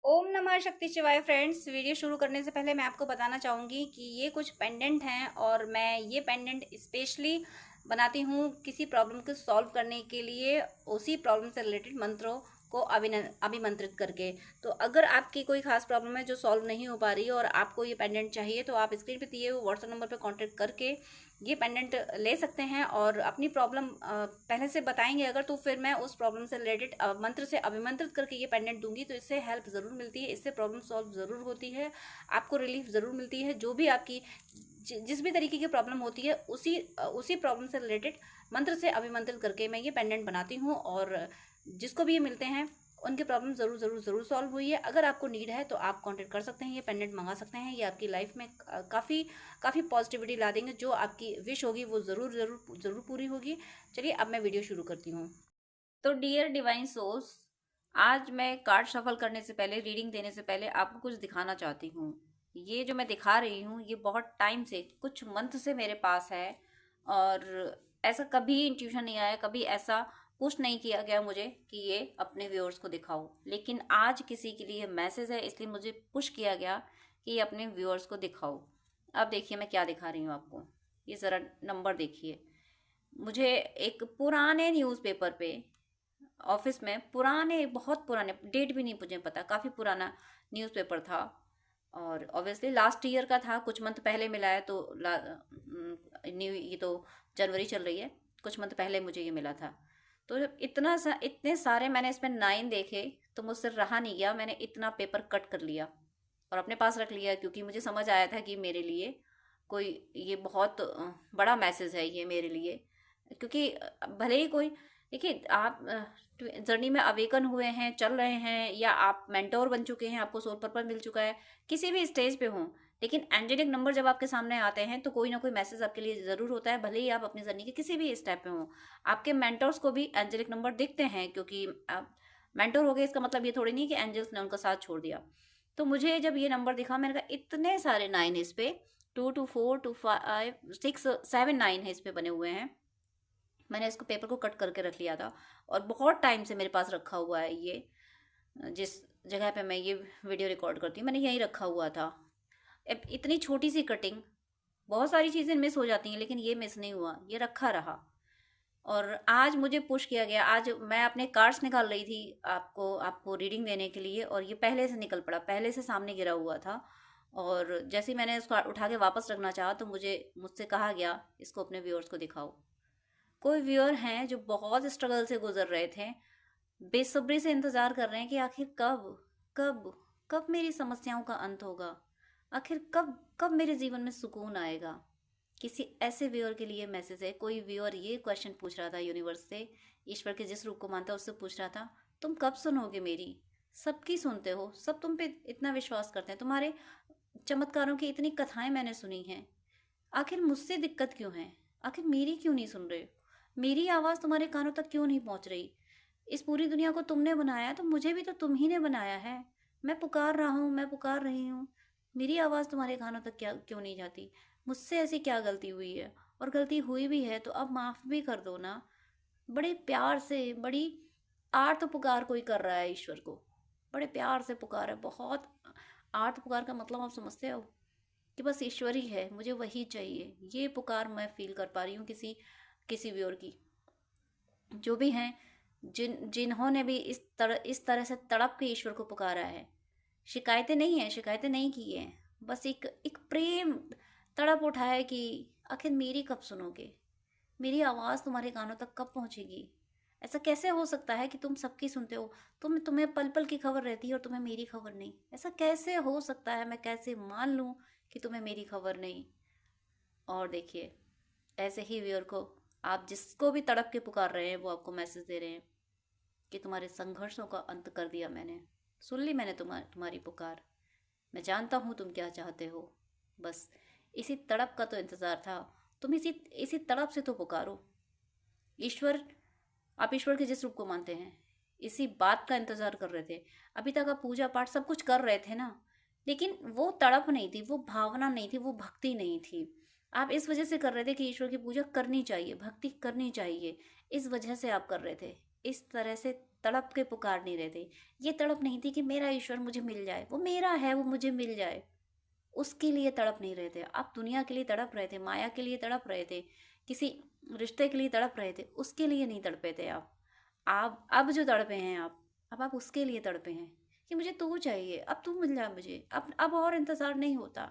ओम नमः शक्ति शिवाय फ्रेंड्स। वीडियो शुरू करने से पहले मैं आपको बताना चाहूँगी कि ये कुछ पेंडेंट हैं और मैं ये पेंडेंट स्पेशली बनाती हूँ किसी प्रॉब्लम को सॉल्व करने के लिए, उसी प्रॉब्लम से रिलेटेड मंत्रों को अभिमंत्रित करके। तो अगर आपकी कोई खास प्रॉब्लम है जो सॉल्व नहीं हो पा रही है और आपको ये पेंडेंट चाहिए, तो आप स्क्रीन पे दिए हुए व्हाट्सएप नंबर पे कांटेक्ट करके ये पेंडेंट ले सकते हैं और अपनी प्रॉब्लम पहले से बताएंगे अगर, तो फिर मैं उस प्रॉब्लम से रिलेटेड मंत्र से अभिमंत्रित करके ये पेंडेंट दूंगी। तो इससे हेल्प ज़रूर मिलती है, इससे प्रॉब्लम सॉल्व ज़रूर होती है, आपको रिलीफ ज़रूर मिलती है। जो भी आपकी जिस भी तरीके की प्रॉब्लम होती है, उसी प्रॉब्लम से रिलेटेड मंत्र से अभिमंत्रित करके मैं ये पेंडेंट बनाती हूँ और जिसको भी ये मिलते हैं उनकी प्रॉब्लम ज़रूर ज़रूर ज़रूर सॉल्व हुई है। अगर आपको नीड है तो आप कांटेक्ट कर सकते हैं, ये पेंडेंट मंगा सकते हैं। ये आपकी लाइफ में काफ़ी काफ़ी पॉजिटिविटी ला देंगे। जो आपकी विश होगी वो ज़रूर ज़रूर ज़रूर पूरी होगी। चलिए अब मैं वीडियो शुरू करती हूँ। तो डियर डिवाइन सोर्स, आज मैं कार्ड शफल करने से पहले, रीडिंग देने से पहले आपको कुछ दिखाना चाहती हूँ। ये जो मैं दिखा रही हूँ ये बहुत टाइम से, कुछ मंथ से मेरे पास है और ऐसा कभी इंट्यूशन नहीं आया, कभी ऐसा पुश नहीं किया गया मुझे कि ये अपने व्यूअर्स को दिखाओ। लेकिन आज किसी के लिए मैसेज है, इसलिए मुझे पुश किया गया कि ये अपने व्यूअर्स को दिखाओ। अब देखिए मैं क्या दिखा रही हूँ आपको। ये ज़रा नंबर देखिए। मुझे एक पुराने न्यूज़पेपर पे, ऑफिस में, पुराने, बहुत पुराने, डेट भी नहीं मुझे पता, काफ़ी पुराना न्यूज़पेपर था और ऑब्वियसली लास्ट ईयर का था, कुछ मंथ पहले मिला है। तो न्यू, ये तो जनवरी चल रही है, कुछ मंथ पहले मुझे ये मिला था। तो जब इतने सारे मैंने इसमें 9 देखे तो मुझसे रहा नहीं गया, मैंने इतना पेपर कट कर लिया और अपने पास रख लिया, क्योंकि मुझे समझ आया था कि मेरे लिए कोई, ये बहुत बड़ा मैसेज है ये मेरे लिए। क्योंकि भले ही कोई, देखिए आप जर्नी में अवेकन हुए हैं, चल रहे हैं, या आप मेंटोर बन चुके हैं, आपको सोल पर्पस मिल चुका है, किसी भी स्टेज पे हों, लेकिन एंजेलिक नंबर जब आपके सामने आते हैं तो कोई ना कोई मैसेज आपके लिए ज़रूर होता है। भले ही आप अपनी जर्नी के किसी भी स्टेप पे हों, आपके मेंटोर्स को भी एंजेलिक नंबर दिखते हैं, क्योंकि आप मेंटोर हो गए इसका मतलब ये थोड़ी नहीं कि एंजल्स ने उनका साथ छोड़ दिया। तो मुझे जब ये नंबर दिखा, मैंने कहा इतने सारे 9 इस पे, 2 2 4 2 5 6 7 9 है इस पे बने हुए हैं। मैंने इसको पेपर को कट करके रख लिया था और बहुत टाइम से मेरे पास रखा हुआ है ये। जिस जगह पे मैं ये वीडियो रिकॉर्ड करती हूँ मैंने यहीं रखा हुआ था। अब इतनी छोटी सी कटिंग, बहुत सारी चीज़ें मिस हो जाती हैं लेकिन ये मिस नहीं हुआ, ये रखा रहा। और आज मुझे पुश किया गया, आज मैं अपने कार्ड्स निकाल रही थी आपको आपको रीडिंग देने के लिए, और ये पहले से निकल पड़ा, पहले से सामने गिरा हुआ था। और जैसे ही मैंने इसको उठा के वापस रखना चाहा तो मुझसे कहा गया इसको अपने व्यूअर्स को दिखाओ। कोई व्यूअर हैं जो बहुत स्ट्रगल से गुजर रहे थे, बेसब्री से इंतज़ार कर रहे हैं कि आखिर कब कब कब मेरी समस्याओं का अंत होगा, आखिर कब कब मेरे जीवन में सुकून आएगा। किसी ऐसे व्यूअर के लिए मैसेज है। कोई व्यूअर ये क्वेश्चन पूछ रहा था यूनिवर्स से, ईश्वर के जिस रूप को मानता है उससे पूछ रहा था, तुम कब सुनोगे मेरी? सबकी सुनते हो, सब तुम पे इतना विश्वास करते हैं, तुम्हारे चमत्कारों की इतनी कथाएं मैंने सुनी हैं, आखिर मुझसे दिक्कत क्यों है? आखिर मेरी क्यों नहीं सुन रहे हो? मेरी आवाज़ तुम्हारे कानों तक क्यों नहीं पहुंच रही? इस पूरी दुनिया को तुमने बनाया है तो मुझे भी तो तुम ही ने बनाया है। मैं पुकार रहा हूँ, मैं पुकार रही हूँ, मेरी आवाज़ तुम्हारे कानों तक क्या क्यों नहीं जाती? मुझसे ऐसी क्या गलती हुई है? और गलती हुई भी है तो अब माफ़ भी कर दो ना। बड़े प्यार से, बड़ी आर्त पुकार कोई कर रहा है ईश्वर को, बड़े प्यार से पुकार है, बहुत। आर्त पुकार का मतलब आप समझते हो कि बस ईश्वर ही है, मुझे वही चाहिए। ये पुकार मैं फील कर पा रही हूँ किसी किसी व्यूअर की, जो भी हैं, जिन्होंने भी इस तरह से तड़प के ईश्वर को पुकारा है। शिकायतें नहीं है, शिकायतें नहीं की है, बस एक एक प्रेम तड़प उठा है कि आखिर मेरी कब सुनोगे? मेरी आवाज़ तुम्हारे कानों तक कब पहुँचेगी? ऐसा कैसे हो सकता है कि तुम सबकी सुनते हो, तुम्हें पल पल की खबर रहती है और तुम्हें मेरी खबर नहीं? ऐसा कैसे हो सकता है? मैं कैसे मान लूँ कि तुम्हें मेरी खबर नहीं? और देखिए, ऐसे ही व्यूअर को, आप जिसको भी तड़प के पुकार रहे हैं वो आपको मैसेज दे रहे हैं कि तुम्हारे संघर्षों का अंत कर दिया मैंने, सुन ली मैंने तुम्हारी पुकार, मैं जानता हूँ तुम क्या चाहते हो, बस इसी तड़प का तो इंतज़ार था। तुम इसी इसी तड़प से तो पुकारो। ईश्वर, आप ईश्वर के जिस रूप को मानते हैं, इसी बात का इंतज़ार कर रहे थे। अभी तक आप पूजा पाठ सब कुछ कर रहे थे ना, लेकिन वो तड़प नहीं थी, वो भावना नहीं थी, वो भक्ति नहीं थी। आप इस वजह से कर रहे थे कि ईश्वर की पूजा करनी चाहिए, भक्ति करनी चाहिए, इस वजह से आप कर रहे थे। इस तरह से तड़प के पुकार नहीं रहे थे। ये तड़प नहीं थी कि मेरा ईश्वर मुझे मिल जाए, वो मेरा है, वो मुझे मिल जाए, उसके लिए तड़प नहीं रहे थे। आप दुनिया के लिए तड़प रहे थे, माया के लिए तड़प रहे थे, किसी रिश्ते के लिए तड़प रहे थे, उसके लिए नहीं तड़पे थे आप। अब जो तड़पे हैं अब आप उसके लिए तड़पे हैं कि मुझे तू चाहिए, अब तू मिल जाए मुझे, अब और इंतज़ार नहीं होता।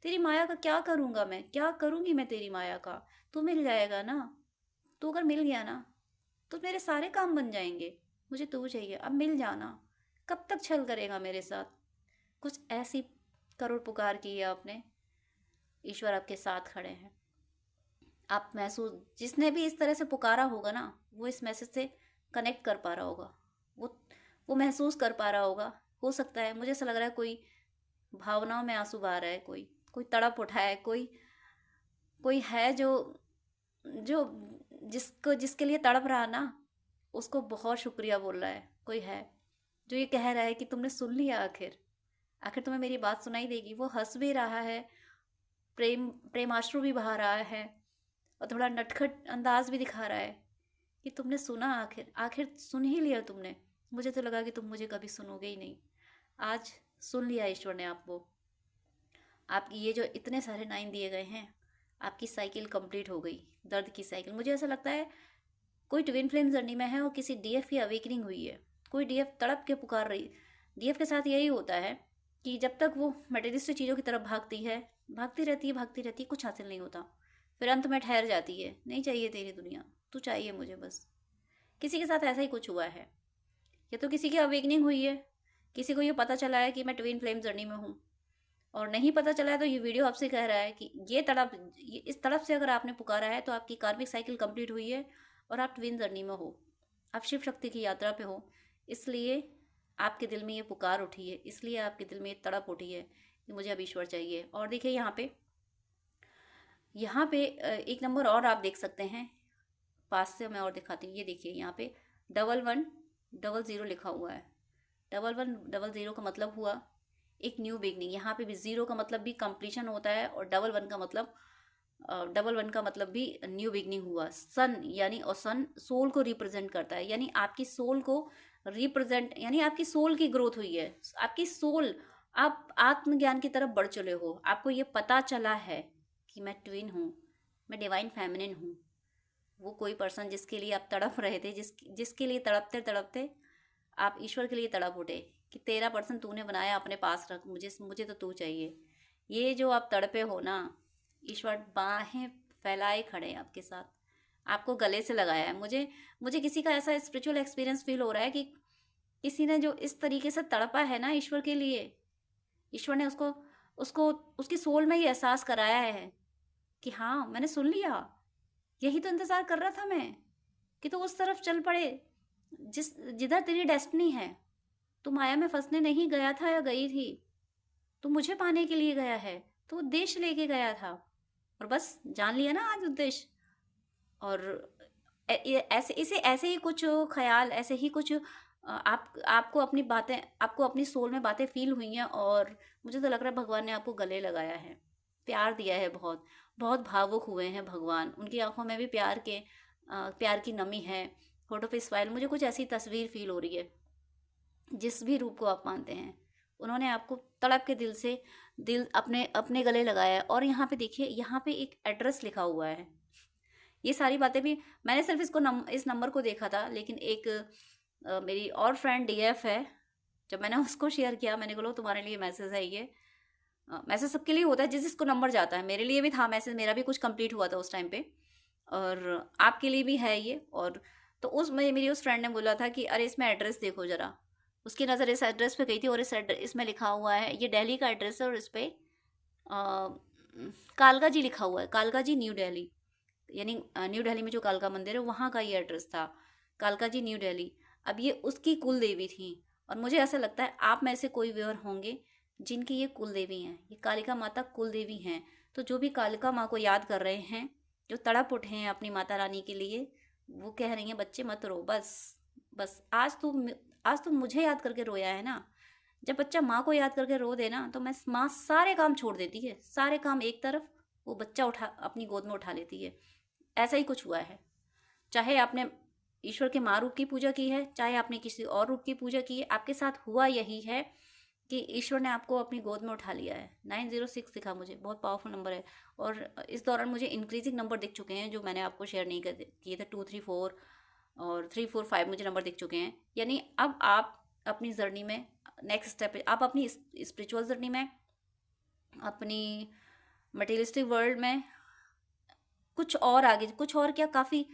तेरी माया का क्या करूँगा मैं, क्या करूँगी मैं तेरी माया का, तू मिल जाएगा ना। तू अगर मिल गया ना तो मेरे सारे काम बन जाएंगे। मुझे तू चाहिए, अब मिल जाना। कब तक छल करेगा मेरे साथ। कुछ ऐसी करोड़ पुकार की है आपने, ईश्वर आपके साथ खड़े हैं। आप महसूस, जिसने भी इस तरह से पुकारा होगा ना, वो इस मैसेज से कनेक्ट कर पा रहा होगा, वो वो महसूस कर पा रहा होगा। हो सकता है, मुझे ऐसा लग रहा है कोई भावनाओं में आंसू बहा रहा है, कोई कोई तड़प उठा है, कोई कोई है जो जो जिसको जिसके लिए तड़प रहा ना, उसको बहुत शुक्रिया बोल रहा है। कोई है जो ये कह रहा है कि तुमने सुन लिया, आखिर आखिर तुम्हें मेरी बात सुनाई देगी। वो हंस भी रहा है, प्रेमाश्रु भी बहा रहा है, और थोड़ा नटखट अंदाज भी दिखा रहा है कि तुमने सुना, आखिर आखिर सुन ही लिया तुमने। मुझे तो लगा कि तुम मुझे कभी सुनोगे ही नहीं, आज सुन लिया ईश्वर ने आपको। आपकी ये जो इतने सारे 9 दिए गए हैं, आपकी साइकिल कंप्लीट हो गई, दर्द की साइकिल। मुझे ऐसा लगता है कोई ट्विन फ्लेम जर्नी में है और किसी डीएफ की अवेकनिंग हुई है। कोई डीएफ तड़प के पुकार रही। डीएफ के साथ यही होता है कि जब तक वो मटेरियलिस्टिक चीज़ों की तरफ भागती रहती है, कुछ हासिल नहीं होता, फिर अंत में ठहर जाती है। नहीं चाहिए तेरी दुनिया, तू चाहिए मुझे बस। किसी के साथ ऐसा ही कुछ हुआ है, या तो किसी की अवेकनिंग हुई है, किसी को ये पता चला है कि मैं ट्विन फ्लेम जर्नी में हूँ, और नहीं पता चला है तो ये वीडियो आपसे कह रहा है कि इस तड़प से अगर आपने पुकारा है तो आपकी कार्मिक साइकिल कंप्लीट हुई है और आप ट्विन जर्नी में हो, आप शिव शक्ति की यात्रा पे हो। इसलिए आपके दिल में ये पुकार उठी है, इसलिए आपके दिल में ये तड़प उठी है कि मुझे अब ईश्वर चाहिए। और देखिए यहाँ पे एक नंबर और आप देख सकते हैं, पास से मैं और दिखाती हूँ। ये देखिए यहाँ पे 1100 लिखा हुआ है। 1100 का मतलब हुआ एक न्यू बिगनिंग। यहाँ पे भी 0 का मतलब भी कंप्लीशन होता है, और 11 का मतलब भी न्यू बिगनिंग हुआ। सन यानी, और सन सोल को रिप्रेजेंट करता है, यानी आपकी सोल को रिप्रेजेंट, यानी आपकी सोल की ग्रोथ हुई है। आपकी सोल, आप आत्मज्ञान की तरफ बढ़ चले हो। आपको ये पता चला है कि मैं ट्विन हूँ, मैं डिवाइन फेमिनिन हूँ। वो कोई पर्सन जिसके लिए आप तड़प रहे थे, जिसके लिए तड़पते तड़पते आप ईश्वर के लिए तड़प उठे कि तेरा पर्सन तूने बनाया, अपने पास रख, मुझे तो तू चाहिए। ये जो आप तड़पे हो ना, ईश्वर बाहें फैलाए खड़े हैं आपके साथ, आपको गले से लगाया है। मुझे किसी का ऐसा स्पिरिचुअल एक्सपीरियंस फील हो रहा है कि किसी ने जो इस तरीके से तड़पा है ना ईश्वर के लिए, ईश्वर ने उसको उसको उसकी सोल में ये एहसास कराया है कि हाँ, मैंने सुन लिया, यही तो इंतज़ार कर रहा था मैं कि तू उस तरफ चल पड़े जिधर तेरी डेस्टिनी है। तू माया में फंसने नहीं गया था या गई थी, तू मुझे पाने के लिए गया है, तो उद्देश्य लेके गया था, और बस जान लिया ना आज उद्देश्य। और ऐसे ही कुछ ख्याल, ऐसे ही कुछ आपको अपनी सोल में बातें फील हुई हैं, और मुझे तो लग रहा है भगवान ने आपको गले लगाया है, प्यार दिया है। बहुत बहुत भावुक हुए हैं भगवान, उनकी आंखों में भी प्यार की नमी है, होठों पे स्माइल। मुझे कुछ ऐसी तस्वीर फील हो रही है। जिस भी रूप को आप मानते हैं, उन्होंने आपको तड़प के दिल अपने अपने गले लगाया है। और यहाँ पे देखिए, यहाँ पे एक एड्रेस लिखा हुआ है। ये सारी बातें भी मैंने सिर्फ इस नंबर को देखा था, लेकिन एक मेरी और फ्रेंड डीएफ है, जब मैंने उसको शेयर किया, मैंने बोला तुम्हारे लिए मैसेज है ये। मैसेज सबके लिए होता है जिसको नंबर जाता है, मेरे लिए भी था मैसेज, मेरा भी कुछ कंप्लीट हुआ था उस टाइम पे, और आपके लिए भी है ये। और तो मेरी उस फ्रेंड ने बोला था कि अरे इसमें एड्रेस देखो ज़रा। उसकी नज़र इस एड्रेस पे गई थी, और इसमें लिखा हुआ है, ये दिल्ली का एड्रेस है, और इस पर कालका जी लिखा हुआ है, कालका जी न्यू दिल्ली, यानी न्यू दिल्ली में जो कालका मंदिर है वहाँ का ये एड्रेस था, कालका जी न्यू दिल्ली। अब ये उसकी कुल देवी थी, और मुझे ऐसा लगता है आप में से कोई व्यूअर होंगे जिनकी ये कुल देवी हैं, ये कालिका माता कुल देवी हैं। तो जो भी कालिका माँ को याद कर रहे हैं, जो तड़प उठे हैं अपनी माता रानी के लिए, वो कह रही हैं बच्चे मत रो, बस आज तुम मुझे याद करके रोया है ना। जब बच्चा माँ को याद करके रो दे ना, तो माँ सारे काम छोड़ देती है, सारे काम एक तरफ, वो बच्चा अपनी गोद में उठा लेती है। ऐसा ही कुछ हुआ है। चाहे आपने ईश्वर के माँ रूप की पूजा की है, चाहे आपने किसी और रूप की पूजा की है, आपके साथ हुआ यही है कि ईश्वर ने आपको अपनी गोद में उठा लिया है। 906 दिखा मुझे, बहुत पावरफुल नंबर है। और इस दौरान मुझे इंक्रीजिंग नंबर दिख चुके हैं जो मैंने आपको शेयर नहीं किए थे। 2 3 4 और 3 4 5 मुझे नंबर दिख चुके हैं। यानी अब आप अपनी जर्नी में नेक्स्ट स्टेप पे, आप अपनी स्पिरिचुअल जर्नी में, अपनी मटेरियलिस्टिक वर्ल्ड में कुछ और आगे, कुछ और क्या, काफ़ी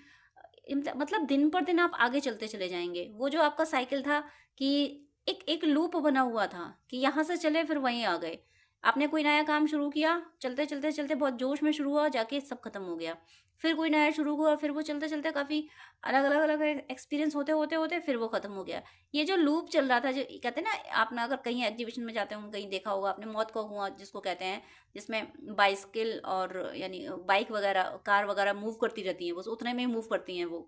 मतलब दिन पर दिन आप आगे चलते चले जाएंगे। वो जो आपका साइकिल था कि एक एक लूप बना हुआ था कि यहाँ से चले फिर वहीं आ गए। आपने कोई नया काम शुरू किया, चलते चलते चलते बहुत जोश में शुरू हुआ, जाके सब खत्म हो गया। फिर कोई नया शुरू हुआ, फिर वो चलते चलते काफ़ी अलग अलग अलग एक्सपीरियंस होते होते होते फिर वो खत्म हो गया। ये जो लूप चल रहा था, जो कहते हैं ना, आपने अगर कहीं एग्जीबिशन में जाते हो, कहीं देखा होगा आपने, मौत का कुआं जिसको कहते हैं, जिसमें बाइसिकल और यानी बाइक वगैरह, कार वगैरह मूव करती रहती हैं, बस उतने में ही मूव करती हैं वो।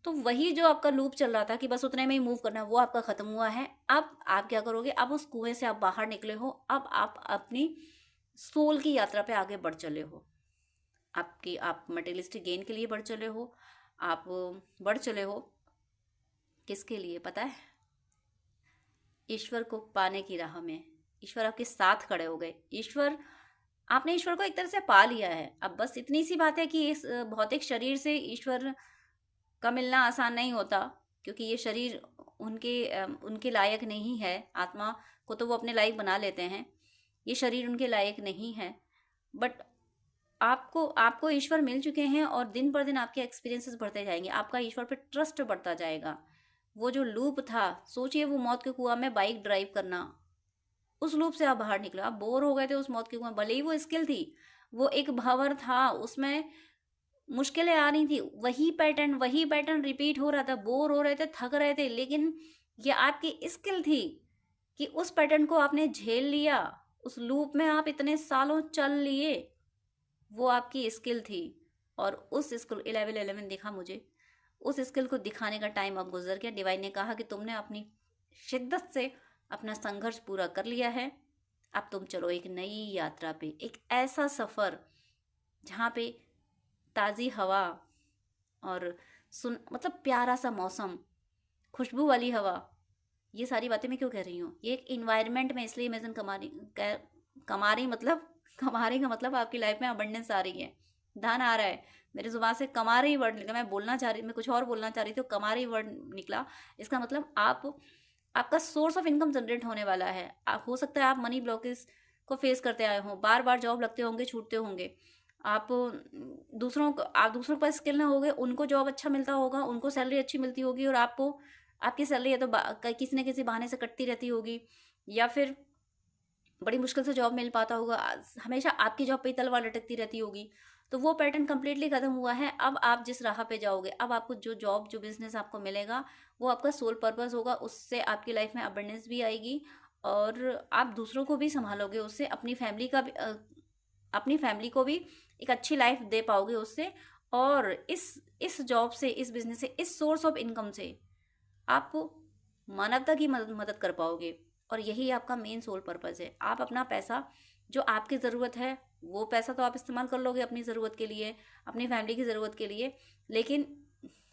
तो वही जो आपका लूप चल रहा था कि बस उतने में ही मूव करना है, वो आपका खत्म हुआ है। अब आप क्या करोगे, अब उस कुएं से आप बाहर निकले हो, अब आप अपनी सोल की यात्रा पे आगे बढ़ चले हो। आप मटेरियलिस्टिक गेन के लिए बढ़ चले हो, आप बढ़ चले हो किसके लिए पता है? ईश्वर को पाने की राह में। ईश्वर आपके साथ खड़े हो गए। आपने ईश्वर को एक तरह से पा लिया है। अब बस इतनी सी बात है कि इस भौतिक शरीर से ईश्वर का मिलना आसान नहीं होता, क्योंकि ये शरीर उनके लायक नहीं है। आत्मा को तो वो अपने लायक बना लेते हैं, ये शरीर उनके लायक नहीं है। बट आपको ईश्वर मिल चुके हैं और दिन पर दिन आपके एक्सपीरियंसेस बढ़ते जाएंगे, आपका ईश्वर पे ट्रस्ट बढ़ता जाएगा। वो जो लूप था, सोचिए वो मौत के कुआं में बाइक ड्राइव करना, उस लूप से आप बाहर निकले। आप बोर हो गए थे उस मौत के कुएं, भले ही वो स्किल थी, वो एक भंवर था, उसमें मुश्किलें आ रही थी, वही पैटर्न रिपीट हो रहा था, बोर हो रहे थे, थक रहे थे, लेकिन ये आपकी स्किल थी कि उस पैटर्न को आपने झेल लिया, उस लूप में आप इतने सालों चल लिए, वो आपकी स्किल थी। और उस स्किल 11 दिखा मुझे, उस स्किल को दिखाने का टाइम अब गुजर गया। डिवाइन ने कहा कि तुमने अपनी शिद्दत से अपना संघर्ष पूरा कर लिया है, अब तुम चलो एक नई यात्रा पे, एक ऐसा सफ़र जहाँ पे ताज़ी हवा और मतलब प्यारा सा मौसम, खुशबू वाली हवा। ये सारी बातें मैं क्यों कह रही हूँ, ये एक इन्वायरमेंट में इसलिए इमेजिन कमा रही मतलब कमा रही का मतलब आपकी लाइफ में अबंडेंस आ रही है, धन आ रहा है। मेरे जुबान से कमा रही वर्ड निकला, मैं कुछ और बोलना चाह रही थी, तो कमा रही वर्ड निकला। इसका मतलब आपका सोर्स ऑफ इनकम जनरेट होने वाला है। हो सकता है आप मनी ब्लॉकेज को फेस करते आए हो, बार बार जॉब लगते होंगे, छूटते होंगे, आप दूसरों के पास स्किल ना होगे, उनको जॉब अच्छा मिलता होगा, उनको सैलरी अच्छी मिलती होगी, और आपकी सैलरी या तो किसी न किसी बहाने से कटती रहती होगी, या फिर बड़ी मुश्किल से जॉब मिल पाता होगा, हमेशा आपकी जॉब पे ही तलवार लटकती रहती होगी। तो वो पैटर्न कंप्लीटली खत्म हुआ है। अब आप जिस राह पे जाओगे, अब आपको जो बिजनेस आपको मिलेगा, वो आपका सोल पर्पस होगा, उससे आपकी लाइफ में अबंडेंस भी आएगी, और आप दूसरों को भी संभालोगे उससे, अपनी फैमिली को भी एक अच्छी लाइफ दे पाओगे उससे। और इस जॉब से, इस बिजनेस से, इस सोर्स ऑफ इनकम से आप मानवता की मदद कर पाओगे, और यही आपका मेन सोल पर्पस है। आप अपना पैसा, जो आपकी ज़रूरत है, वो पैसा तो आप इस्तेमाल कर लोगे अपनी ज़रूरत के लिए, अपनी फैमिली की ज़रूरत के लिए, लेकिन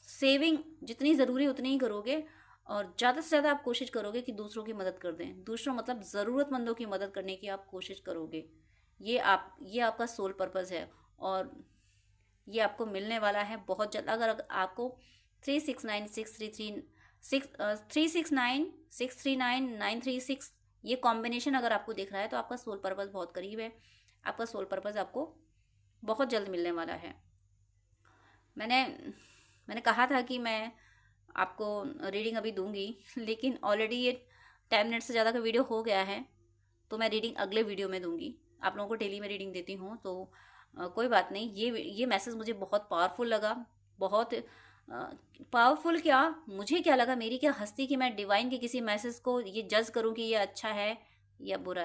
सेविंग जितनी ज़रूरी उतनी ही करोगे, और ज़्यादा से ज़्यादा आप कोशिश करोगे कि दूसरों की मदद कर दें। दूसरों मतलब ज़रूरतमंदों की मदद करने की आप कोशिश करोगे। ये आपका सोल पर्पस है, और ये आपको मिलने वाला है बहुत जल्द। अगर आपको 369 639 ये कॉम्बिनेशन अगर आपको दिख रहा है, तो आपका सोल पर्पस बहुत करीब है, आपका सोल पर्पस आपको बहुत जल्द मिलने वाला है। मैंने कहा था कि मैं आपको रीडिंग अभी दूंगी, लेकिन ऑलरेडी ये 10 मिनट से ज़्यादा का वीडियो हो गया है, तो मैं रीडिंग अगले वीडियो में दूंगी। आप लोगों को डेली में रीडिंग देती हूँ, तो कोई बात नहीं। ये मैसेज मुझे बहुत पावरफुल लगा, बहुत पावरफुल। क्या मुझे क्या लगा, मेरी क्या हस्ती कि मैं डिवाइन के किसी मैसेज को ये जज करूँ कि ये अच्छा है या बुरा।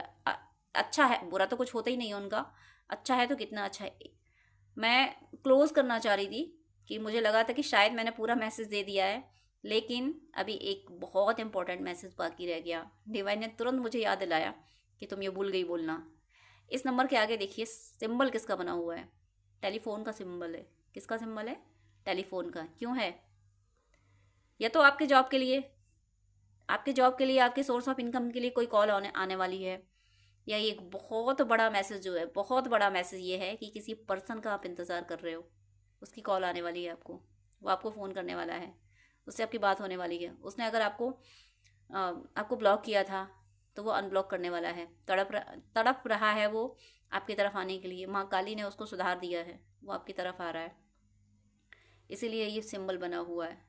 अच्छा है, बुरा तो कुछ होता ही नहीं है उनका, अच्छा है तो कितना अच्छा है। मैं क्लोज करना चाह रही थी कि मुझे लगा था कि शायद मैंने पूरा मैसेज दे दिया है, लेकिन अभी एक बहुत इंपॉर्टेंट मैसेज बाकी रह गया। डिवाइन ने तुरंत मुझे याद दिलाया कि तुम ये भूल गई बोलना। इस नंबर के आगे देखिए सिंबल किसका बना हुआ है, टेलीफोन का सिंबल है। किसका सिंबल है? टेलीफोन का। क्यों है? या तो आपके जॉब के लिए, आपके सोर्स ऑफ इनकम के लिए कोई कॉल आने आने वाली है, या ये एक बहुत बड़ा मैसेज जो है, बहुत बड़ा मैसेज ये है कि किसी पर्सन का आप इंतज़ार कर रहे हो, उसकी कॉल आने वाली है आपको, वो आपको फ़ोन करने वाला है, उससे आपकी बात होने वाली है। उसने अगर आपको ब्लॉक किया था तो वो अनब्लॉक करने वाला है। तड़प रहा है वो आपकी तरफ आने के लिए। माँ काली ने उसको सुधार दिया है, वो आपकी तरफ आ रहा है। इसीलिए ये सिंबल बना हुआ है।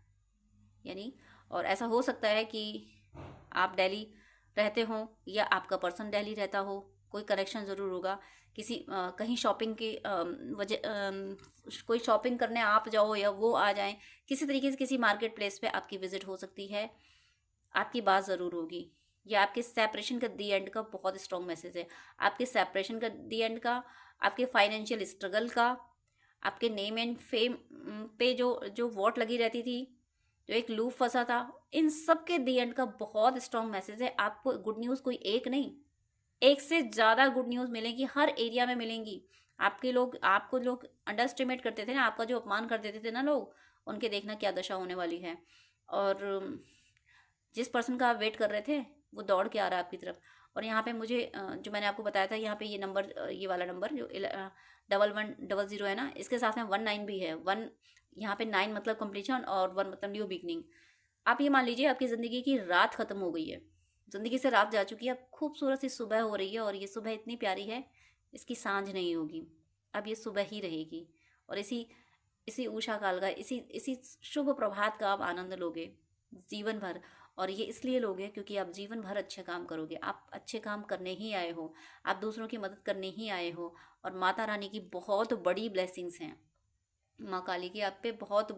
यानी और ऐसा हो सकता है कि आप दिल्ली रहते हो या आपका पर्सन दिल्ली रहता हो, कोई कनेक्शन ज़रूर होगा। कहीं शॉपिंग की कोई शॉपिंग करने आप जाओ या वो आ जाएं, किसी तरीके से किसी मार्केट प्लेस पे आपकी विजिट हो सकती है, आपकी बात ज़रूर होगी। ये आपके सेपरेशन का दी एंड का बहुत स्ट्रॉन्ग मैसेज है। आपके सेपरेशन का दी एंड का, आपके फाइनेंशियल स्ट्रगल का, आपके नेम एंड फेम पे जो जो वोट लगी रहती थी, जो एक लूप फंसा था, इन सब के दी एंड का बहुत स्ट्रॉन्ग मैसेज है। आपको गुड न्यूज़ कोई एक नहीं, एक से ज़्यादा गुड न्यूज़ मिलेंगी, हर एरिया में मिलेंगी। आपको लोग अंडर एस्टिमेट करते थे ना, आपका जो अपमान कर देते थे ना लोग, उनके देखना क्या दशा होने वाली है। और जिस पर्सन का आप वेट कर रहे थे वो दौड़ के आ रहा है आपकी तरफ। और यहाँ पे मुझे जो मैंने आपको बताया था, यहाँ पे ये नंबर, ये वाला नंबर जो 1100 है ना, इसके साथ में 19 भी है। 1 यहाँ पे 9 मतलब कंप्लीशन और 1 मतलब न्यू बिगनिंग। आप ये मान लीजिए आपकी ज़िंदगी की रात ख़त्म हो गई है, ज़िंदगी से रात जा चुकी है, अब खूबसूरत सी सुबह हो रही है। और ये सुबह इतनी प्यारी है, इसकी सांझ नहीं होगी, अब ये सुबह ही रहेगी। और इसी इसी उषा काल का, इसी इसी शुभ प्रभात का आप आनंद लोगे जीवन भर। और ये इसलिए लोगे क्योंकि आप जीवन भर अच्छे काम करोगे। आप अच्छे काम करने ही आए हो, आप दूसरों की मदद करने ही आए हो। और माता रानी की बहुत बड़ी ब्लेसिंग्स हैं, माँ काली की आप पे बहुत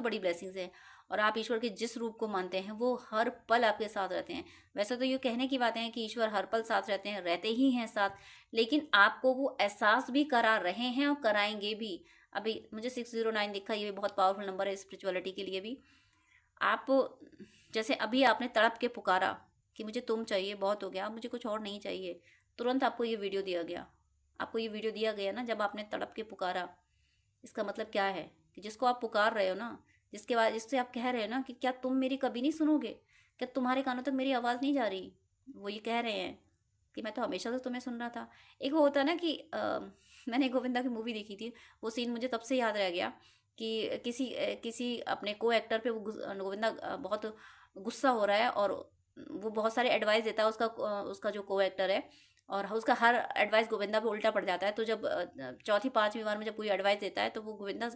बड़ी ब्लेसिंग्स है। और आप ईश्वर के जिस रूप को मानते हैं वो हर पल आपके साथ रहते हैं। वैसे तो ये कहने की बातें हैं कि ईश्वर हर पल साथ रहते हैं, रहते ही हैं साथ, लेकिन आपको वो एहसास भी करा रहे हैं और कराएंगे भी। अभी मुझे 609 दिखा, ये भी बहुत पावरफुल नंबर है स्पिरिचुअलिटी के लिए भी। आप जैसे अभी आपने तड़प के पुकारा कि मुझे तुम चाहिए, बहुत हो गया, अब मुझे कुछ और नहीं चाहिए, तुरंत आपको ये वीडियो दिया गया। आपको ये वीडियो दिया गया ना, जब आपने तड़प के पुकारा। इसका मतलब क्या है कि जिसको आप पुकार रहे हो ना, जिसके बाद जिससे आप कह रहे हो ना कि क्या तुम मेरी कभी नहीं सुनोगे, क्या तुम्हारे कानों तक मेरी आवाज़ नहीं जा रही, वो ये कह रहे हैं कि मैं तो हमेशा से तुम्हें सुन रहा था। एक वो होता है ना कि मैंने गोविंदा की मूवी देखी थी, वो सीन मुझे तब से याद रह गया कि किसी अपने को एक्टर पे वो गोविंदा बहुत गुस्सा हो रहा है, और वो बहुत सारे एडवाइस देता है उसका जो को एक्टर है, और उसका हर एडवाइस गोविंदा पे उल्टा पड़ जाता है। तो जब चौथी पांचवी बार में जब कोई एडवाइस देता है तो वो गोविंदा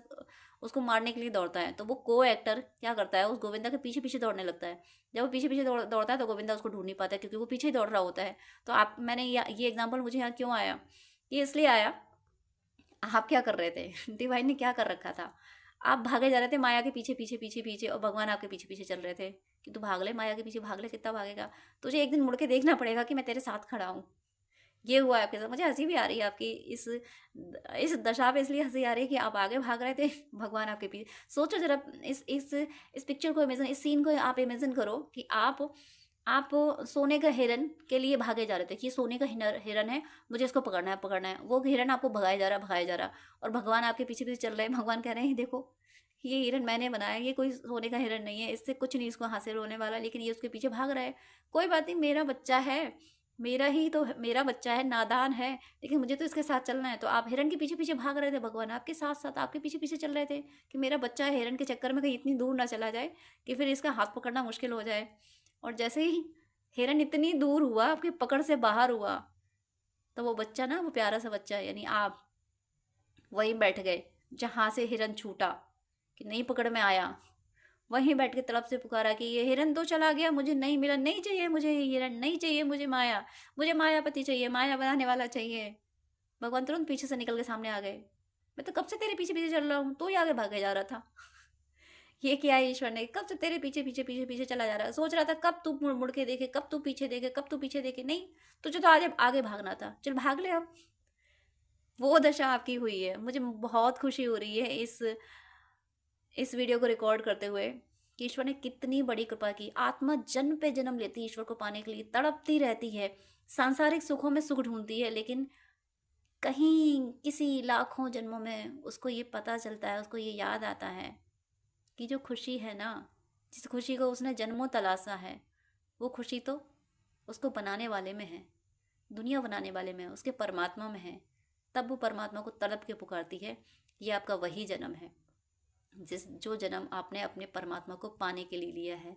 उसको मारने के लिए दौड़ता है। तो वो को एक्टर क्या करता है, उस गोविंदा के पीछे पीछे दौड़ने लगता है। जब वो पीछे पीछे दौड़ता है तो गोविंदा उसको ढूंढ नहीं पाता है, क्योंकि वो पीछे ही दौड़ रहा होता है। तो मैंने ये एग्जाम्पल मुझे यहाँ क्यों आया, ये इसलिए आया, आप क्या कर रहे थे डिवाइन ने क्या कर रखा था, आप भागे जा रहे थे माया के पीछे पीछे पीछे पीछे, और भगवान आपके पीछे पीछे चल रहे थे कि तू भाग ले, माया के पीछे भाग ले, कितना भागेगा, तुझे एक दिन मुड़ के देखना पड़ेगा कि मैं तेरे साथ खड़ा हूँ। ये हुआ है आपके साथ। मुझे हंसी भी आ रही है आपकी इस दशा पे, इसलिए हंसी आ रही है कि आप आगे भाग रहे थे, भगवान आपके पीछे। सोचो जरा, इस पिक्चर को इमेजिन, इस सीन को आप इमेजिन करो कि आप सोने का हिरन के लिए भागे जा रहे थे कि ये सोने का हिरन है, मुझे इसको पकड़ना है पकड़ना है। वो हिरन आपको भगाया जा रहा, और भगवान आपके पीछे पीछे चल रहे हैं। भगवान कह रहे हैं देखो, ये हिरन मैंने बनाया, ये कोई सोने का हिरन नहीं है, इससे कुछ नहीं इसको हासिल होने वाला, लेकिन ये उसके पीछे भाग रहा है। कोई बात नहीं, मेरा बच्चा है, मेरा बच्चा है, नादान है, लेकिन मुझे तो इसके साथ चलना है। तो आप हिरन के पीछे पीछे भाग रहे थे, भगवान आपके साथ साथ आपके पीछे पीछे चल रहे थे कि मेरा बच्चा है, हिरन के चक्कर में कहीं इतनी दूर ना चला जाए कि फिर इसका हाथ पकड़ना मुश्किल हो जाए। और जैसे ही हिरन इतनी दूर हुआ, आपकी पकड़ से बाहर हुआ, तो वो बच्चा ना, वो प्यारा सा बच्चा यानी आप वहीं बैठ गए जहाँ से हिरन छूटा, कि नहीं पकड़ में आया, वहीं बैठ के तड़प से पुकारा कि ये हिरन तो चला गया, मुझे नहीं मिला, नहीं चाहिए मुझे ये हिरन, नहीं चाहिए मुझे मायापति चाहिए, माया बनाने वाला चाहिए। भगवान तुरंत पीछे से निकल के सामने आ गए। मैं तो कब से तेरे पीछे पीछे चल रहा हूँ, तो ही आगे भागे जा रहा था। ये किया है ईश्वर ने, कब से तेरे पीछे पीछे पीछे पीछे चला जा रहा है, सोच रहा था कब तू मुड़ मुड़ के देखे, कब तू पीछे देखे, कब तू पीछे देखे, नहीं तुझे तो आगे आगे भागना था, चल भाग ले अब। वो दशा आपकी हुई है। मुझे बहुत खुशी हो रही है इस वीडियो को रिकॉर्ड करते हुए कि ईश्वर ने कितनी बड़ी कृपा की। आत्मा जन्म पे जन्म लेती है ईश्वर को पाने के लिए, तड़पती रहती है, सांसारिक सुखों में सुख ढूंढती है, लेकिन कहीं किसी लाखों जन्मों में उसको ये पता चलता है, उसको ये याद आता है कि जो खुशी है ना, जिस खुशी को उसने जन्मों तलाशा है, वो खुशी तो उसको बनाने वाले में है, दुनिया बनाने वाले में है, उसके परमात्मा में है। तब वो परमात्मा को तड़प के पुकारती है। ये आपका वही जन्म है जो जन्म आपने अपने परमात्मा को पाने के लिए लिया है।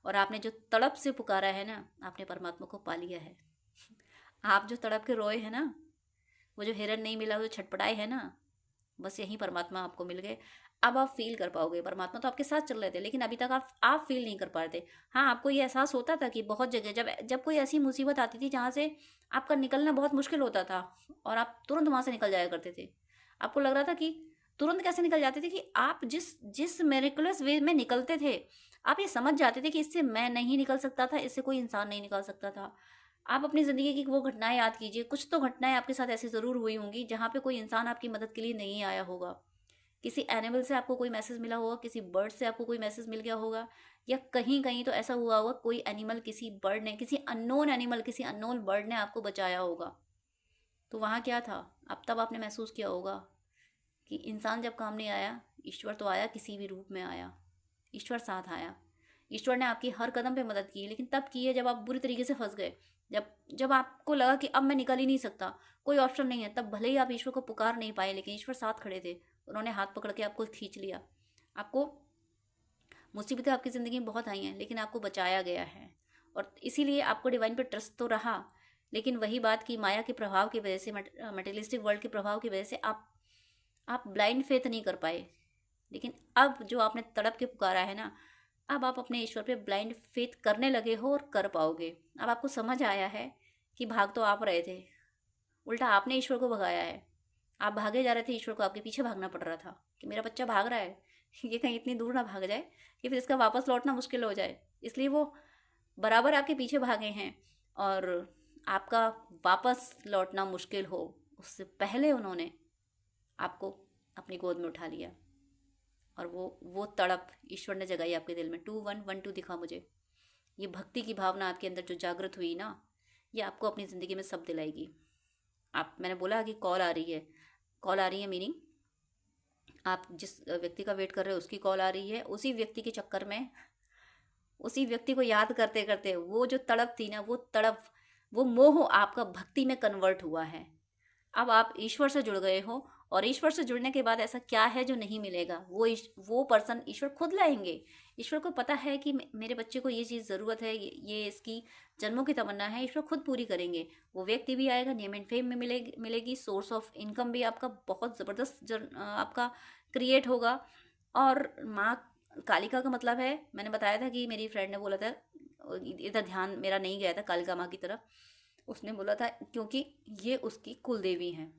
और आपने जो तड़प से पुकारा है ना, आपने परमात्मा को पा लिया है। आप जो तड़प के रोए हैं ना, वो जो हिरन नहीं मिला, वो जो छटपटाए है ना, बस यही परमात्मा आपको मिल गए। अब आप फील कर पाओगे। परमात्मा तो आपके साथ चल रहे थे, लेकिन अभी तक आप फील नहीं कर पा रहे थे। हाँ, आपको ये एहसास होता था कि बहुत जगह जब जब कोई ऐसी मुसीबत आती थी जहाँ से आपका निकलना बहुत मुश्किल होता था, और आप तुरंत वहाँ से निकल जाया करते थे। आपको लग रहा था कि तुरंत कैसे निकल जाते थे, कि आप जिस जिस मेरिकुलस वे में निकलते थे, आप ये समझ जाते थे कि इससे मैं नहीं निकल सकता था, इससे कोई इंसान नहीं निकल सकता था। आप अपनी ज़िंदगी की वो घटनाएं याद कीजिए। कुछ तो घटनाएं आपके साथ ऐसी ज़रूर हुई होंगी जहाँ पे कोई इंसान आपकी मदद के लिए नहीं आया होगा। किसी एनिमल से आपको कोई मैसेज मिला होगा, किसी बर्ड से आपको कोई मैसेज मिल गया होगा, या कहीं कहीं तो ऐसा हुआ होगा कोई एनिमल, किसी बर्ड ने, किसी अननोन एनिमल, किसी अननोन बर्ड ने आपको बचाया होगा। तो वहाँ क्या था, अब तब आपने महसूस किया होगा कि इंसान जब काम नहीं आया, ईश्वर तो आया, किसी भी रूप में आया। ईश्वर साथ आया। ईश्वर ने आपकी हर कदम पे मदद की, लेकिन तब की है जब आप बुरी तरीके से फंस गए। जब जब आपको लगा कि अब मैं निकल ही नहीं सकता, कोई ऑप्शन नहीं है, तब भले ही आप ईश्वर को पुकार नहीं पाए, लेकिन ईश्वर साथ खड़े थे। उन्होंने हाथ पकड़ के आपको खींच लिया। आपको मुसीबतें आपकी ज़िंदगी में बहुत आई हैं, लेकिन आपको बचाया गया है। और इसीलिए आपको डिवाइन पे ट्रस्ट तो रहा, लेकिन वही बात कि माया के प्रभाव की वजह से, मटेरियलिस्टिक वर्ल्ड के प्रभाव की वजह से आप ब्लाइंड फेथ नहीं कर पाए। लेकिन अब जो आपने तड़प के पुकारा है ना, अब आप अपने ईश्वर पे ब्लाइंड फेथ करने लगे हो और कर पाओगे। अब आपको समझ आया है कि भाग तो आप रहे थे, उल्टा आपने ईश्वर को भगाया है। आप भागे जा रहे थे, ईश्वर को आपके पीछे भागना पड़ रहा था कि मेरा बच्चा भाग रहा है, ये कहीं इतनी दूर ना भाग जाए कि फिर इसका वापस लौटना मुश्किल हो जाए। इसलिए वो बराबर आपके पीछे भागे हैं, और आपका वापस लौटना मुश्किल हो उससे पहले उन्होंने आपको अपनी गोद में उठा लिया। और वो तड़प ईश्वर ने जगाई आपके दिल में। 2112 दिखा मुझे। ये भक्ति की भावना आपके अंदर जो जागृत हुई ना, ये आपको अपनी ज़िंदगी में सब दिलाएगी। मैंने बोला कि कॉल आ रही है। कॉल आ रही है मीनिंग आप जिस व्यक्ति का वेट कर रहे हो उसकी कॉल आ रही है। उसी व्यक्ति के चक्कर में, उसी व्यक्ति को याद करते करते वो जो तड़प थी ना, वो तड़प, वो मोह आपका भक्ति में कन्वर्ट हुआ है। अब आप ईश्वर से जुड़ गए हो, और ईश्वर से जुड़ने के बाद ऐसा क्या है जो नहीं मिलेगा, वो पर्सन ईश्वर खुद लाएंगे। ईश्वर को पता है कि मेरे बच्चे को ये चीज़ ज़रूरत है, ये इसकी जन्मों की तमन्ना है, ईश्वर खुद पूरी करेंगे। वो व्यक्ति भी आएगा, नेम एंड फेम में मिलेगी, सोर्स ऑफ इनकम भी आपका बहुत ज़बरदस्त आपका क्रिएट होगा। और माँ कालिका का मतलब है, मैंने बताया था कि मेरी फ्रेंड ने बोला था, इधर ध्यान मेरा नहीं गया था कालिका माँ की तरफ। उसने बोला था क्योंकि ये उसकी कुल देवी हैं।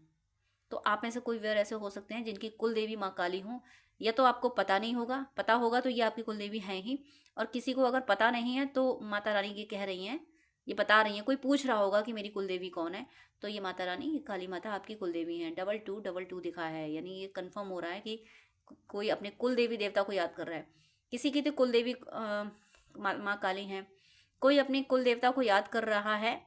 तो आप में से कोई वेयर ऐसे हो सकते हैं जिनकी कुल देवी माँ काली हों, या तो आपको पता नहीं होगा, पता होगा तो ये आपकी कुल देवी हैं ही। और किसी को अगर पता नहीं है तो माता रानी ये कह रही हैं, ये बता रही हैं, कोई पूछ रहा होगा कि मेरी कुल देवी कौन है, तो ये माता रानी, ये काली माता आपकी कुल देवी हैं। 2222 दिखा है, यानी ये कंफर्म हो रहा है कि कोई अपने कुल देवी देवता को याद कर रहा है। किसी की तो कुल देवी माँ काली हैं, कोई अपनी कुल देवता को याद कर रहा है,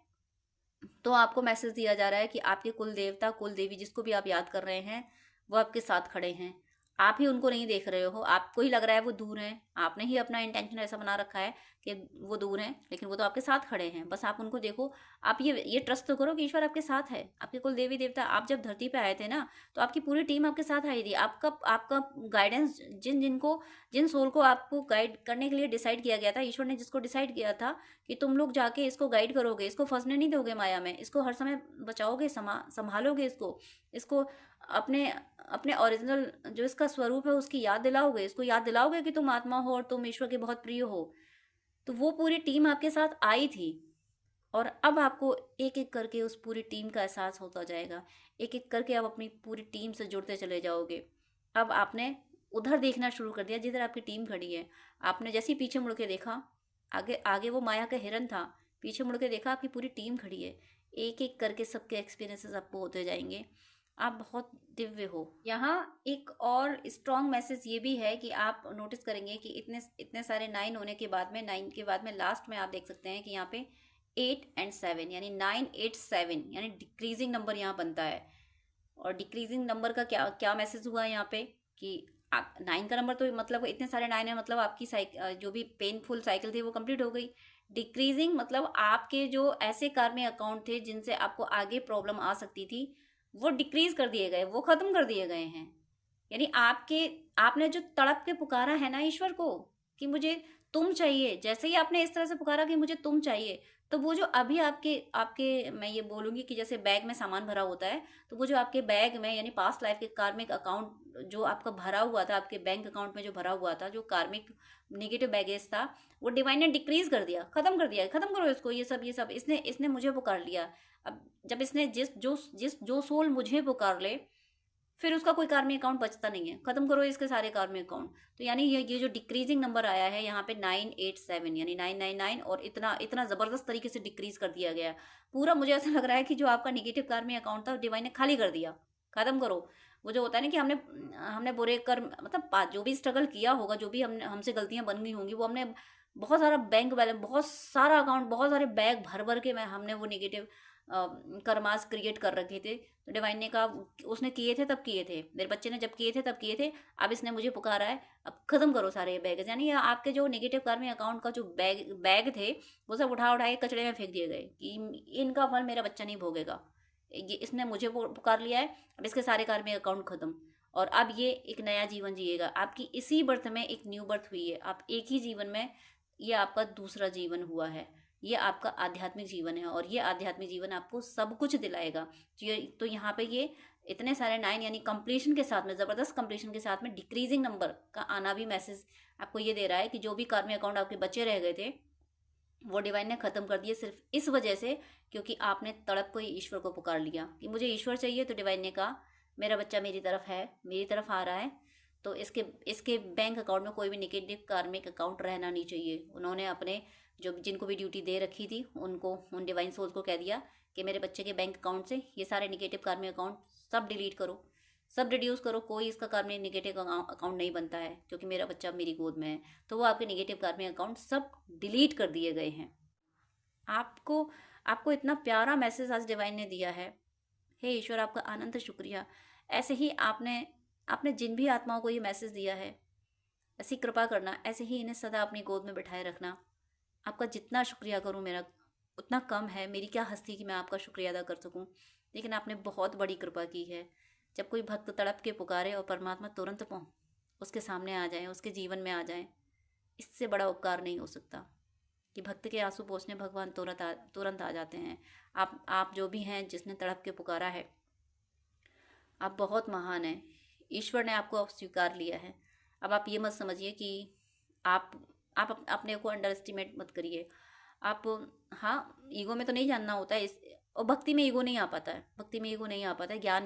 तो आपको मैसेज दिया जा रहा है कि आपके कुल देवता, कुल देवी जिसको भी आप याद कर रहे हैं, वो आपके साथ खड़े हैं। आप ही उनको नहीं देख रहे हो, आपको ही लग रहा है वो दूर हैं। आपने ही अपना इंटेंशन ऐसा बना रखा है कि वो दूर हैं, लेकिन वो तो आपके साथ खड़े हैं। बस आप उनको देखो। आप ये ट्रस्ट तो करो कि ईश्वर आपके साथ है। आपके कुल देवी देवता, आप जब धरती पे आए थे ना, तो आपकी पूरी टीम आपके साथ आई थी। आपका गाइडेंस, जिन सोल को आपको गाइड करने के लिए डिसाइड किया गया था, ईश्वर ने जिसको डिसाइड किया था कि तुम लोग जाके इसको गाइड करोगे, इसको फंसने नहीं दोगे माया में, इसको हर समय बचाओगे, संभालोगे, इसको अपने अपने ओरिजिनल जो इसका स्वरूप है उसकी याद दिलाओगे, इसको याद दिलाओगे कि तुम आत्मा हो और तुम ईश्वर के बहुत प्रिय हो। तो वो पूरी टीम आपके साथ आई थी, और अब आपको एक एक करके उस पूरी टीम का एहसास होता जाएगा। एक एक करके आप अपनी पूरी टीम से जुड़ते चले जाओगे। अब आपने उधर देखना शुरू कर दिया जिधर आपकी टीम खड़ी है। आपने जैसे ही पीछे मुड़ के देखा, आगे आगे वो माया का हिरन था, पीछे मुड़ के देखा आपकी पूरी टीम खड़ी है। एक एक करके सबके एक्सपीरियंसेस आपको होते जाएंगे। आप बहुत दिव्य हो। यहाँ एक और स्ट्रॉन्ग मैसेज ये भी है कि आप नोटिस करेंगे कि इतने इतने सारे 9 होने के बाद में, 9 के बाद में लास्ट में आप देख सकते हैं कि यहाँ पे 8 और 7, यानी 987, यानी डिक्रीजिंग नंबर यहाँ बनता है। और डिक्रीजिंग नंबर का क्या क्या मैसेज हुआ यहाँ पे कि आप 9 का नंबर तो मतलब इतने सारे 9 है, मतलब आपकी जो भी पेनफुल साइकिल थी वो कंप्लीट हो गई। डिक्रीजिंग मतलब आपके जो ऐसे कार्मिक अकाउंट थे जिनसे आपको आगे प्रॉब्लम आ सकती थी, वो डिक्रीज कर दिए गए, वो खत्म कर दिए गए हैं। यानी आपने जो तड़प के पुकारा है ना ईश्वर को कि मुझे तुम चाहिए, जैसे ही आपने इस तरह से पुकारा कि मुझे तुम चाहिए, तो वो जो अभी आपके आपके मैं ये बोलूंगी कि जैसे बैग में सामान भरा होता है, तो वो जो आपके बैग में यानी पास्ट लाइफ के कार्मिक अकाउंट जो आपका भरा हुआ था, आपके बैंक अकाउंट में जो भरा हुआ था, जो कार्मिक नेगेटिव बैगेज था, वो डिवाइन ने डिक्रीज कर दिया, खत्म कर दिया। खत्म करो इसको, ये सब इसने इसने मुझे पुकार लिया। अब जब इसने जो सोल मुझे पुकार ले, फिर उसका कोई कार्मिक अकाउंट बचता नहीं है। खत्म करो इसके सारे कार्मिक अकाउंट। तो यानी ये जो डिक्रीजिंग नंबर आया है यहाँ पे 987, यानी 999, और इतना इतना जबरदस्त तरीके से डिक्रीज कर दिया गया पूरा। मुझे ऐसा लग रहा है कि जो आपका निगेटिव कार्मिक अकाउंट था डिवाइन ने खाली कर दिया। खत्म करो। वो जो होता है ना कि हमने हमने बुरे कर्म मतलब जो भी स्ट्रगल किया होगा, जो भी हमसे गलतियां बन गई होंगी, वो हमने बहुत सारा बैंक बैलेंस, बहुत सारा अकाउंट, बहुत सारे बैग भर भर के मैं हमने वो निगेटिव कर्मास क्रिएट कर रखे थे। तो डिवाइन ने कहा उसने किए थे तब किए थे, मेरे बच्चे ने जब किए थे तब किए थे, अब इसने मुझे पुकारा है, अब खत्म करो सारे बैग। यानी आपके जो नेगेटिव कार्मिक अकाउंट का जो बैग थे, वो सब उठा उठा के कचड़े में फेंक दिए गए कि इनका फल मेरा बच्चा नहीं भोगेगा। ये इसने मुझे पुकार लिया है, अब इसके सारे कार्मिक अकाउंट खत्म। और अब ये एक नया जीवन जिएगा। आपकी इसी बर्थ में एक न्यू बर्थ हुई है, आप एक ही जीवन में, ये आपका दूसरा जीवन हुआ है। ये आपका आध्यात्मिक जीवन है, और ये आध्यात्मिक जीवन आपको सब कुछ दिलाएगा। तो यहाँ पे ये इतने सारे 9 यानी कंप्लीशन के साथ में, ज़बरदस्त कंप्लीशन के साथ में डिक्रीजिंग नंबर का आना भी मैसेज आपको ये दे रहा है कि जो भी कार्मिक अकाउंट आपके बचे रह गए थे, वो डिवाइन ने ख़त्म कर दिए, सिर्फ इस वजह से क्योंकि आपने तड़प को ही ईश्वर को पुकार लिया कि मुझे ईश्वर चाहिए। तो डिवाइन ने कहा मेरा बच्चा मेरी तरफ है, मेरी तरफ आ रहा है, तो इसके इसके बैंक अकाउंट में कोई भी निगेटिव कार्मिक अकाउंट रहना नहीं चाहिए। उन्होंने अपने जो जिनको भी ड्यूटी दे रखी थी उनको, उन डिवाइन सोल्स को कह दिया कि मेरे बच्चे के बैंक अकाउंट से ये सारे निगेटिव कार्मिक अकाउंट सब डिलीट करो, सब रिड्यूस करो, कोई इसका कार्मिक निगेटिव अकाउंट नहीं बनता है क्योंकि मेरा बच्चा मेरी गोद में है। तो वो आपके निगेटिव कार्मिक अकाउंट सब डिलीट कर दिए गए हैं। आपको आपको इतना प्यारा मैसेज आज डिवाइन ने दिया है। हे ईश्वर, आपका अनंत शुक्रिया। ऐसे ही आपने आपने जिन भी आत्माओं को ये मैसेज दिया है, ऐसी कृपा करना, ऐसे ही इन्हें सदा अपनी गोद में बिठाए रखना। आपका जितना शुक्रिया करूं मेरा उतना कम है। मेरी क्या हस्ती कि मैं आपका शुक्रिया अदा कर सकूं, लेकिन आपने बहुत बड़ी कृपा की है। जब कोई भक्त तड़प के पुकारे और परमात्मा तुरंत उसके सामने आ जाए, उसके जीवन में आ जाए, इससे बड़ा उपकार नहीं हो सकता कि भक्त के आंसू पोंछने भगवान तुरंत आ जाते हैं। आप जो भी हैं जिसने तड़प के पुकारा है, आप बहुत महान हैं। ईश्वर ने आपको स्वीकार लिया है। अब आप ये मत समझिए कि आप अपने को अंडर एस्टिमेट मत करिए। आप, हाँ, ईगो में तो नहीं जानना होता है और भक्ति में ईगो नहीं आ पाता है, भक्ति में ईगो नहीं आ पाता है। ज्ञान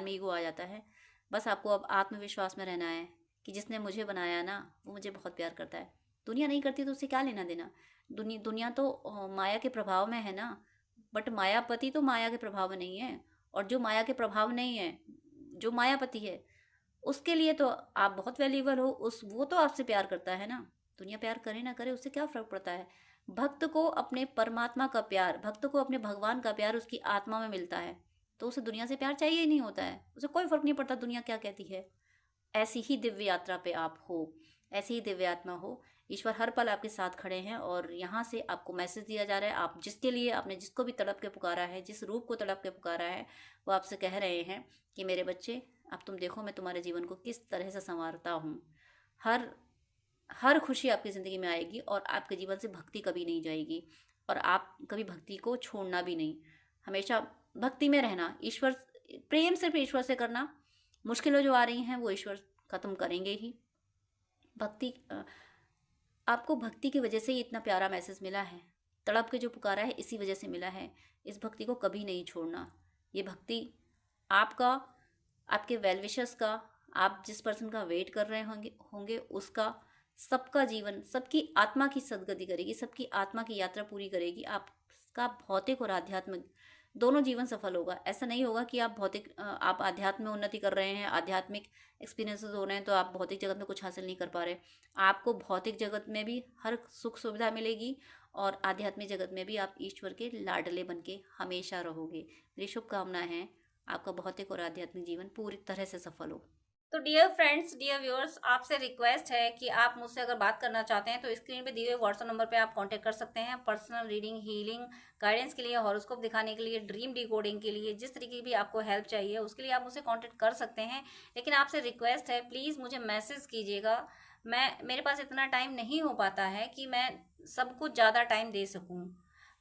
में ईगो आ जाता है। बस आपको अब आत्मविश्वास में रहना है कि जिसने मुझे बनाया ना, वो मुझे बहुत प्यार करता है। दुनिया नहीं करती तो उससे क्या लेना देना। दुनिया तो माया के प्रभाव में है ना, बट मायापति तो माया के प्रभाव में नहीं है। और जो माया के प्रभाव नहीं है, जो मायापति है, उसके लिए तो आप बहुत वैल्यूबल हो। वो तो आपसे प्यार करता है ना। दुनिया प्यार करे ना करे, उससे क्या फर्क पड़ता है। भक्त को अपने परमात्मा का प्यार, भक्त को अपने भगवान का प्यार उसकी आत्मा में मिलता है, तो उसे दुनिया से प्यार चाहिए ही नहीं होता है। उसे कोई फर्क नहीं पड़ता दुनिया क्या कहती है। ऐसी ही दिव्य यात्रा पे आप हो, ऐसी ही दिव्य आत्मा हो। ईश्वर हर पल आपके साथ खड़े हैं, और यहाँ से आपको मैसेज दिया जा रहा है। आप जिसके लिए आपने जिसको भी तड़प के पुकारा है, जिस रूप को तड़प के पुकारा है, वो आपसे कह रहे हैं कि मेरे बच्चे, अब तुम देखो मैं तुम्हारे जीवन को किस तरह से संवारता हूँ। हर हर खुशी आपकी ज़िंदगी में आएगी, और आपके जीवन से भक्ति कभी नहीं जाएगी, और आप कभी भक्ति को छोड़ना भी नहीं। हमेशा भक्ति में रहना, ईश्वर प्रेम सिर्फ ईश्वर से करना। मुश्किलें जो आ रही हैं वो ईश्वर ख़त्म करेंगे ही। भक्ति, आपको भक्ति की वजह से ही इतना प्यारा मैसेज मिला है। तड़प के जो पुकारा है इसी वजह से मिला है। इस भक्ति को कभी नहीं छोड़ना। ये भक्ति आपका, आपके वेल विशर्स का, आप जिस पर्सन का वेट कर रहे होंगे उसका, सबका जीवन, सबकी आत्मा की सदगति करेगी, सबकी आत्मा की यात्रा पूरी करेगी। आपका भौतिक और आध्यात्मिक दोनों जीवन सफल होगा। ऐसा नहीं होगा कि आप आध्यात्म में उन्नति कर रहे हैं, आध्यात्मिक एक्सपीरियंसेस हो रहे हैं, तो आप भौतिक जगत में कुछ हासिल नहीं कर पा रहे। आपको भौतिक जगत में भी हर सुख सुविधा मिलेगी, और आध्यात्मिक जगत में भी आप ईश्वर के लाडले बन के हमेशा रहोगे। मेरी शुभकामना है आपका भौतिक और आध्यात्मिक जीवन पूरी तरह से सफल हो। तो डियर फ्रेंड्स, डियर व्यूअर्स, आपसे रिक्वेस्ट है कि आप मुझसे अगर बात करना चाहते हैं तो स्क्रीन पे दिए हुए व्हाट्सएप नंबर पे आप कांटेक्ट कर सकते हैं। पर्सनल रीडिंग, हीलिंग, गाइडेंस के लिए, हॉरोस्कोप दिखाने के लिए, ड्रीम डिकोडिंग के लिए, जिस तरीके की भी आपको हेल्प चाहिए उसके लिए आप मुझसे कांटेक्ट कर सकते हैं। लेकिन आपसे रिक्वेस्ट है, प्लीज़ मुझे मैसेज कीजिएगा। मेरे पास इतना टाइम नहीं हो पाता है कि मैं सबको ज़्यादा टाइम दे सकूँ।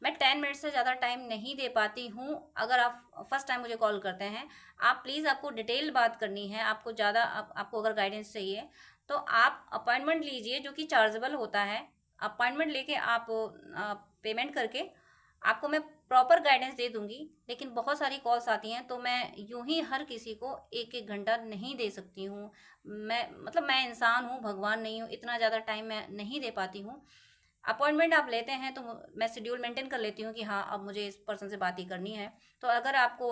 मैं 10 मिनट से ज़्यादा टाइम नहीं दे पाती हूँ। अगर आप फर्स्ट टाइम मुझे कॉल करते हैं, आप प्लीज़, आपको डिटेल बात करनी है, आपको ज़्यादा आपको अगर गाइडेंस चाहिए तो आप अपॉइंटमेंट लीजिए, जो कि चार्जेबल होता है। अपॉइंटमेंट लेके आप पेमेंट करके आपको मैं प्रॉपर गाइडेंस दे दूंगी। लेकिन बहुत सारी कॉल्स आती हैं तो मैं यूं ही हर किसी को एक एक घंटा नहीं दे सकती हूँ। मैं इंसान हूँ, भगवान नहीं हूँ, इतना ज़्यादा टाइम मैं नहीं दे पाती हूँ। अपॉइंटमेंट आप लेते हैं तो मैं शेड्यूल मेंटेन कर लेती हूँ कि हाँ, अब मुझे इस पर्सन से बात ही करनी है। तो अगर आपको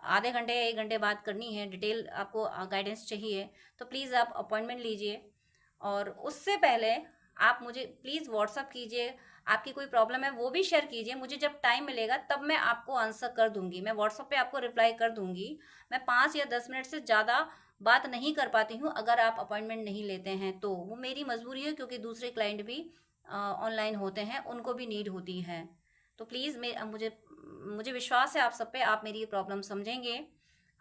आधे घंटे या 1 घंटे बात करनी है, डिटेल आपको गाइडेंस चाहिए, तो प्लीज़ आप अपॉइंटमेंट लीजिए। और उससे पहले आप मुझे प्लीज़ व्हाट्सअप कीजिए। आपकी कोई प्रॉब्लम है वो भी शेयर कीजिए। मुझे जब टाइम मिलेगा तब मैं आपको आंसर कर दूंगी, मैं व्हाट्सअप पे आपको रिप्लाई कर दूंगी। मैं 5 या 10 मिनट से ज़्यादा बात नहीं कर पाती हूँ अगर आप अपॉइंटमेंट नहीं लेते हैं तो। वो मेरी मजबूरी है, क्योंकि दूसरे क्लाइंट भी ऑनलाइन होते हैं, उनको भी नीड होती है। तो प्लीज़ मुझे मुझे विश्वास है आप सब पे, आप मेरी ये प्रॉब्लम समझेंगे।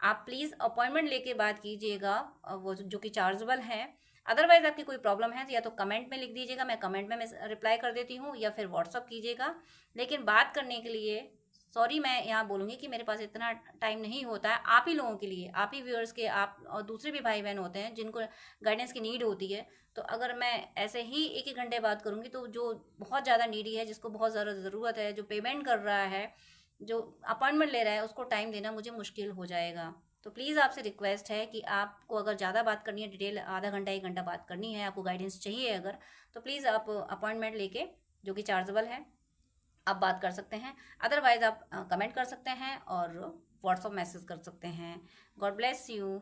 आप प्लीज़ अपॉइंटमेंट लेके बात कीजिएगा, वो जो कि चार्जेबल है। अदरवाइज़ आपकी कोई प्रॉब्लम है तो या तो कमेंट में लिख दीजिएगा, मैं कमेंट में मैं रिप्लाई कर देती हूँ, या फिर व्हाट्सअप कीजिएगा। लेकिन बात करने के लिए सॉरी, मैं यहाँ बोलूँगी कि मेरे पास इतना टाइम नहीं होता है। आप ही लोगों के लिए, आप ही व्यूअर्स के, आप और दूसरे भी भाई बहन होते हैं जिनको गाइडेंस की नीड होती है। तो अगर मैं ऐसे ही एक एक घंटे बात करूँगी तो जो बहुत ज़्यादा नीडी है, जिसको बहुत ज़्यादा ज़रूरत है, जो पेमेंट कर रहा है, जो अपॉइंटमेंट ले रहा है, उसको टाइम देना मुझे मुश्किल हो जाएगा। तो प्लीज़ आपसे रिक्वेस्ट है कि आपको अगर ज़्यादा बात करनी है, डिटेल आधा घंटा 1 घंटा बात करनी है, आपको गाइडेंस चाहिए अगर, तो प्लीज़ आप अपॉइंटमेंट लेके, जो कि चार्जेबल है, आप बात कर सकते हैं। अदरवाइज़ आप कमेंट कर सकते हैं और व्हाट्सअप मैसेज कर सकते हैं। God bless you.